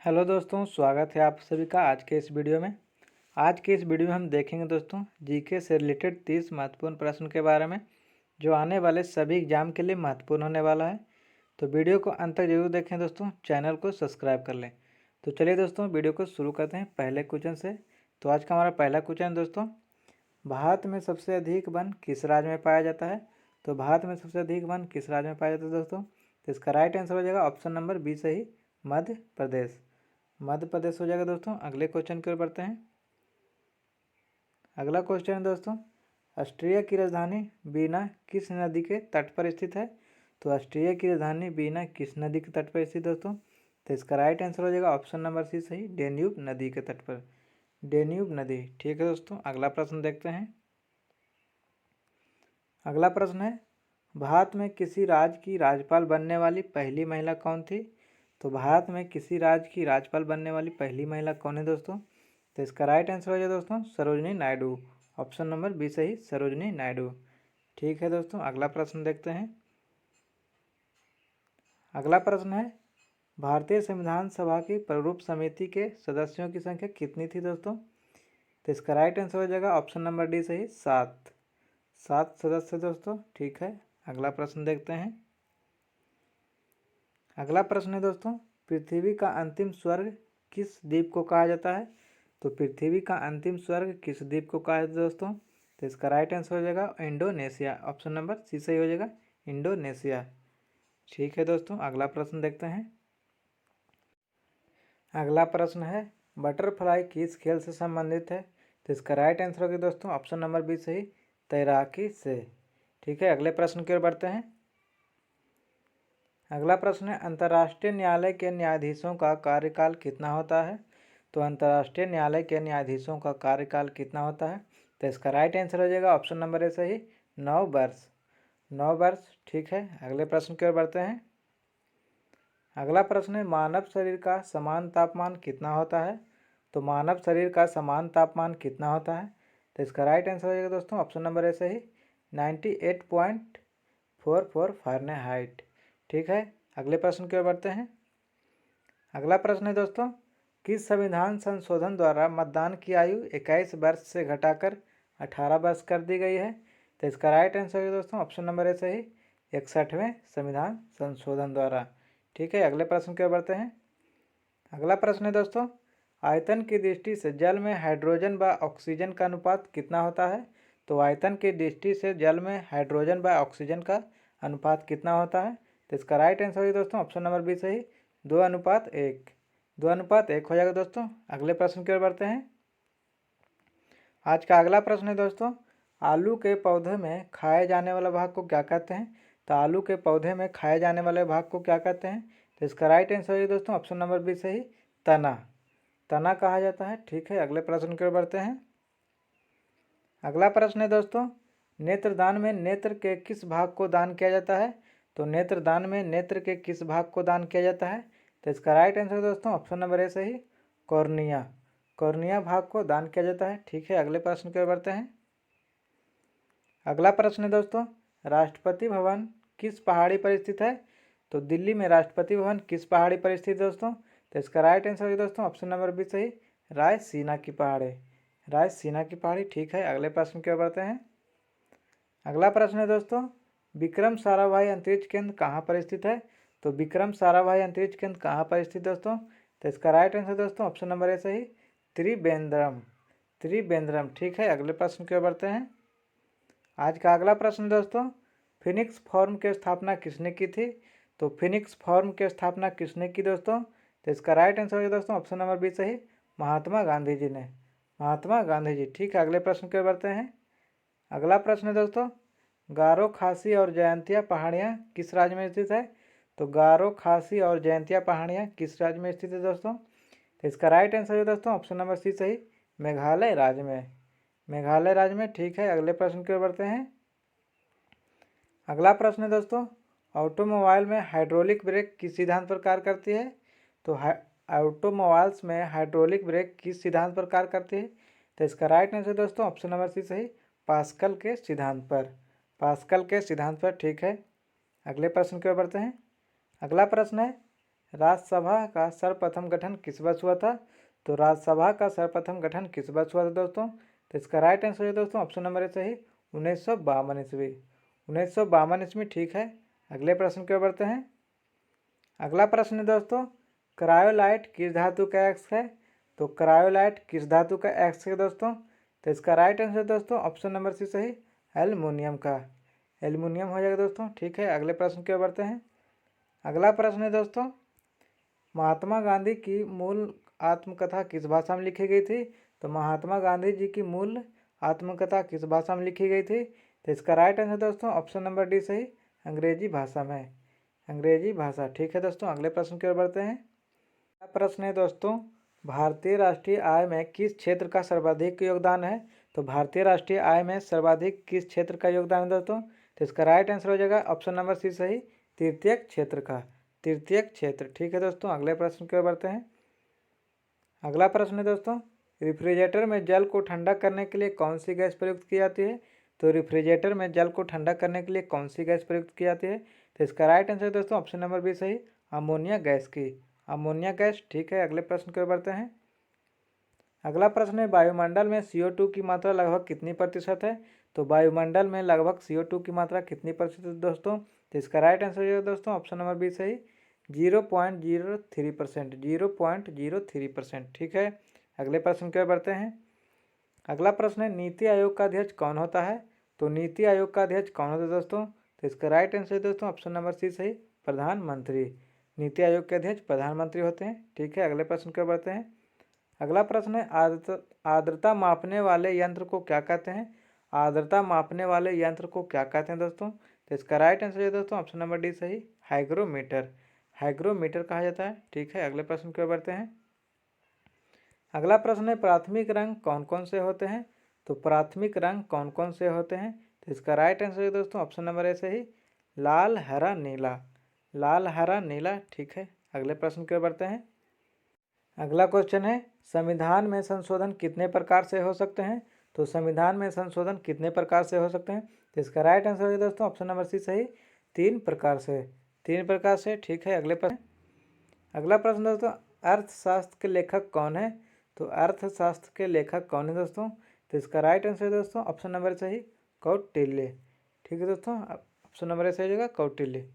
Hello दोस्तों, स्वागत है आप सभी का आज के इस वीडियो में। आज के इस वीडियो में हम देखेंगे दोस्तों जीके से रिलेटेड 30 महत्वपूर्ण प्रश्न के बारे में जो आने वाले सभी एग्जाम के लिए महत्वपूर्ण होने वाला है। तो वीडियो को अंत तक जरूर देखें दोस्तों, चैनल को सब्सक्राइब कर लें। तो चलिए दोस्तों वीडियो को शुरू करते हैं पहले क्वेश्चन से। तो आज का हमारा पहला क्वेश्चन दोस्तों, भारत में सबसे अधिक वन किस राज्य में पाया जाता है। तो भारत में सबसे अधिक वन किस राज्य में पाया जाता है दोस्तों। तो इसका राइट आंसर हो जाएगा ऑप्शन नंबर बी सही, मध्य प्रदेश। मध्य प्रदेश हो जाएगा दोस्तों। अगले क्वेश्चन की ओर बढ़ते हैं। अगला क्वेश्चन है दोस्तों, ऑस्ट्रिया की राजधानी वीना किस नदी के तट पर स्थित है। तो ऑस्ट्रिया की राजधानी वीना किस नदी के तट पर स्थित दोस्तों। तो इसका राइट आंसर हो जाएगा ऑप्शन नंबर सी सही, डेन्यूब नदी के तट पर। डेन्यूब नदी, ठीक है दोस्तों। अगला प्रश्न देखते हैं। अगला प्रश्न है, भारत में किसी राज्य की राज्यपाल बनने वाली पहली महिला कौन थी। तो भारत में किसी राज्य की राज्यपाल बनने वाली पहली महिला कौन है दोस्तों। तो इसका राइट आंसर हो जाए दोस्तों Sarojini Naidu. Option number B सही, सरोजिनी नायडू। ठीक है दोस्तों, अगला प्रश्न देखते हैं। अगला प्रश्न है, भारतीय संविधान सभा की प्रारूप समिति के सदस्यों की संख्या कितनी थी दोस्तों। तो इसका राइट आंसर हो जाएगा ऑप्शन नंबर डी सही, 7 सदस्य दोस्तों। ठीक है, अगला प्रश्न देखते हैं। अगला प्रश्न है दोस्तों, पृथ्वी का अंतिम स्वर्ग किस द्वीप को कहा जाता है। तो पृथ्वी का अंतिम स्वर्ग किस द्वीप को कहा जाता है दोस्तों। तो इसका राइट आंसर हो जाएगा इंडोनेशिया। ऑप्शन नंबर सी सही हो जाएगा, इंडोनेशिया। ठीक है दोस्तों, अगला प्रश्न देखते हैं। अगला प्रश्न है, बटरफ्लाई किस खेल से संबंधित है। तो इसका राइट आंसर होगा दोस्तों ऑप्शन नंबर बी सही, तैराकी से। ठीक है, अगले प्रश्न की ओर बढ़ते हैं। अगला प्रश्न है, अंतर्राष्ट्रीय न्यायालय के न्यायाधीशों का कार्यकाल कितना होता है। तो अंतर्राष्ट्रीय न्यायालय के न्यायाधीशों का कार्यकाल कितना होता है। तो इसका राइट आंसर हो जाएगा ऑप्शन नंबर ए सही, 9 वर्ष। 9 वर्ष, ठीक है। अगले प्रश्न की ओर बढ़ते हैं। अगला प्रश्न है, मानव शरीर का समान तापमान कितना होता है। तो मानव शरीर का समान तापमान कितना होता है। तो इसका राइट आंसर हो जाएगा दोस्तों ऑप्शन नंबर ए सही, 98.44 फ़ारेनहाइट। ठीक है, अगले प्रश्न की ओर बढ़ते हैं। अगला प्रश्न है दोस्तों, किस संविधान संशोधन द्वारा मतदान की आयु 21 वर्ष से घटाकर 18 वर्ष कर दी गई है। तो इसका राइट आंसर है दोस्तों ऑप्शन नंबर ए सही, 61वें संविधान संशोधन द्वारा। ठीक है, अगले प्रश्न की ओर बढ़ते हैं। अगला प्रश्न है दोस्तों, आयतन की दृष्टि से जल में हाइड्रोजन व ऑक्सीजन का अनुपात कितना होता है। तो आयतन की दृष्टि से जल में हाइड्रोजन व ऑक्सीजन का अनुपात कितना होता है। तो इसका राइट आंसर है दोस्तों ऑप्शन नंबर बी सही, 2:1। 2:1 हो जाएगा दोस्तों। अगले प्रश्न की ओर बढ़ते हैं। आज का अगला प्रश्न है दोस्तों, आलू के पौधे में खाए जाने वाले भाग को क्या कहते हैं। तो आलू के पौधे में खाए जाने वाले भाग को क्या कहते हैं। तो इसका राइट आंसर है दोस्तों ऑप्शन नंबर बी सही, तना। तना कहा जाता है। ठीक है, अगले प्रश्न की ओर बढ़ते हैं। अगला प्रश्न है दोस्तों, नेत्रदान में नेत्र के किस भाग को दान किया जाता है। तो नेत्रदान में नेत्र के किस भाग को दान किया जाता है। तो इसका राइट आंसर दोस्तों ऑप्शन नंबर ए सही, कॉर्निया। कॉर्निया भाग को दान किया जाता है। ठीक है, अगले प्रश्न की ओर बढ़ते हैं। अगला प्रश्न है दोस्तों, राष्ट्रपति भवन किस पहाड़ी पर स्थित है। तो दिल्ली में राष्ट्रपति भवन किस पहाड़ी पर स्थित है दोस्तों। तो इसका राइट आंसर है दोस्तों ऑप्शन नंबर बी सही, रायसीना की पहाड़ी। रायसीना की पहाड़ी। ठीक है, अगले प्रश्न की ओर बढ़ते हैं। अगला प्रश्न है दोस्तों, विक्रम साराभाई अंतरिक्ष केंद्र कहाँ पर स्थित है। तो विक्रम साराभाई अंतरिक्ष केंद्र कहाँ पर स्थित दोस्तों। तो इसका राइट आंसर दोस्तों ऑप्शन नंबर ए सही, त्रिवेंद्रम। त्रिवेंद्रम। ठीक है, अगले प्रश्न की ओर बढ़ते हैं। आज का अगला प्रश्न दोस्तों, फिनिक्स फॉर्म की स्थापना किसने की थी। तो फिनिक्स फॉर्म की स्थापना किसने की दोस्तों। तो इसका राइट आंसर है दोस्तों ऑप्शन नंबर बी सही, महात्मा गांधी जी ने। महात्मा गांधी जी। ठीक है, अगले प्रश्न की ओर बढ़ते हैं। अगला प्रश्न है दोस्तों, गारो खासी और जयंतिया पहाड़ियाँ किस राज्य में स्थित है। तो गारो खासी और जयंतिया पहाड़ियाँ किस राज्य में स्थित है दोस्तों। तो इसका राइट आंसर है दोस्तों ऑप्शन नंबर सी सही, मेघालय राज्य में। मेघालय राज्य में। ठीक है, अगले प्रश्न की ओर बढ़ते हैं। अगला प्रश्न है दोस्तों, ऑटोमोबाइल में हाइड्रोलिक ब्रेक किस सिद्धांत पर कार्य करती है। तो ऑटोमोबाइल्स में हाइड्रोलिक ब्रेक किस सिद्धांत पर कार्य करती है। तो इसका राइट आंसर दोस्तों ऑप्शन नंबर सी सही, पास्कल के सिद्धांत पर। पास्कल के सिद्धांत पर। ठीक है, अगले प्रश्न की ओर बढ़ते हैं। अगला प्रश्न है, राज्यसभा का सर्वप्रथम गठन किस वर्ष हुआ था? तो राज्यसभा का सर्वप्रथम गठन किस वर्ष हुआ था दोस्तों? तो इसका राइट आंसर है दोस्तों ऑप्शन नंबर ए सही 1952 ईस्वी। 1952 ईस्वी, ठीक है। अगले प्रश्न की ओर बढ़ते हैं। अगला प्रश्न है दोस्तों, क्रायोलाइट किस धातु का एक्स है? तो क्रायोलाइट किस धातु का एक्स है दोस्तों? तो इसका राइट आंसर है दोस्तों ऑप्शन नंबर सी सही एल्युमिनियम का। एल्युमिनियम हो जाएगा दोस्तों, ठीक है। अगले प्रश्न की ओर बढ़ते हैं। अगला प्रश्न है दोस्तों, महात्मा गांधी की मूल आत्मकथा किस भाषा में लिखी गई थी? तो महात्मा गांधी जी की मूल आत्मकथा किस भाषा में लिखी गई थी? तो इसका राइट आंसर दोस्तों ऑप्शन नंबर डी सही अंग्रेजी भाषा में। अंग्रेजी भाषा, ठीक है दोस्तों। अगले प्रश्न की ओर बढ़ते हैं। अगला प्रश्न है दोस्तों, भारतीय राष्ट्रीय आय में किस क्षेत्र का सर्वाधिक योगदान है? तो भारतीय राष्ट्रीय आय में सर्वाधिक किस क्षेत्र का योगदान है दोस्तों? तो इसका राइट आंसर हो जाएगा ऑप्शन नंबर सी सही तृतीयक क्षेत्र का। तृतीयक क्षेत्र, ठीक है दोस्तों। अगले प्रश्न की ओर बढ़ते हैं। अगला प्रश्न है दोस्तों, रेफ्रिजरेटर में जल को ठंडा करने के लिए कौन सी गैस प्रयुक्त की जाती है? तो रेफ्रिजरेटर में जल को ठंडा करने के लिए कौन सी गैस प्रयुक्त की जाती है? तो इसका राइट आंसर है दोस्तों ऑप्शन नंबर बी सही अमोनिया गैस की। अमोनिया गैस, ठीक है। अगले प्रश्न की ओर बढ़ते हैं। अगला प्रश्न है, वायुमंडल में CO2 की मात्रा लगभग कितनी प्रतिशत है? तो वायुमंडल में लगभग CO2 की मात्रा कितनी प्रतिशत है दोस्तों? तो इसका राइट आंसर है दोस्तों ऑप्शन नंबर बी सही 0.03%। 0.03%, ठीक है। अगले प्रश्न की ओर बढ़ते हैं। अगला प्रश्न है, नीति आयोग का अध्यक्ष कौन होता है? तो नीति आयोग का अध्यक्ष कौन होता है दोस्तों? तो इसका राइट आंसर है दोस्तों ऑप्शन नंबर सी सही प्रधानमंत्री। नीति आयोग के अध्यक्ष प्रधानमंत्री होते हैं, ठीक है। अगले प्रश्न की ओर बढ़ते हैं। अगला प्रश्न है, आर्द्रता मापने वाले यंत्र को क्या कहते हैं? आर्द्रता मापने वाले यंत्र को क्या कहते हैं दोस्तों? तो इसका राइट आंसर है दोस्तों ऑप्शन नंबर डी सही हाइग्रोमीटर। हाइग्रोमीटर कहा जाता है, ठीक है। अगले प्रश्न की ओर बढ़ते हैं। अगला प्रश्न है, प्राथमिक रंग कौन कौन से होते हैं? तो प्राथमिक रंग कौन कौन से होते हैं? तो इसका राइट आंसर है दोस्तों ऑप्शन नंबर ए सही लाल हरा नीला। लाल हरा नीला, ठीक है। अगले प्रश्न की ओर बढ़ते हैं। अगला क्वेश्चन है, संविधान में संशोधन कितने प्रकार से हो सकते हैं? तो संविधान में संशोधन कितने प्रकार से हो सकते हैं? तो इसका राइट आंसर है दोस्तों ऑप्शन नंबर सी सही 3 प्रकार से। 3 प्रकार से, ठीक है। अगला प्रश्न दोस्तों, अर्थशास्त्र के लेखक कौन है? तो अर्थशास्त्र के लेखक कौन है दोस्तों? तो इसका राइट आंसर है दोस्तों ऑप्शन नंबर सही कौटिल्य, ठीक है दोस्तों। ऑप्शन नंबर सही जगह कौटिल्य।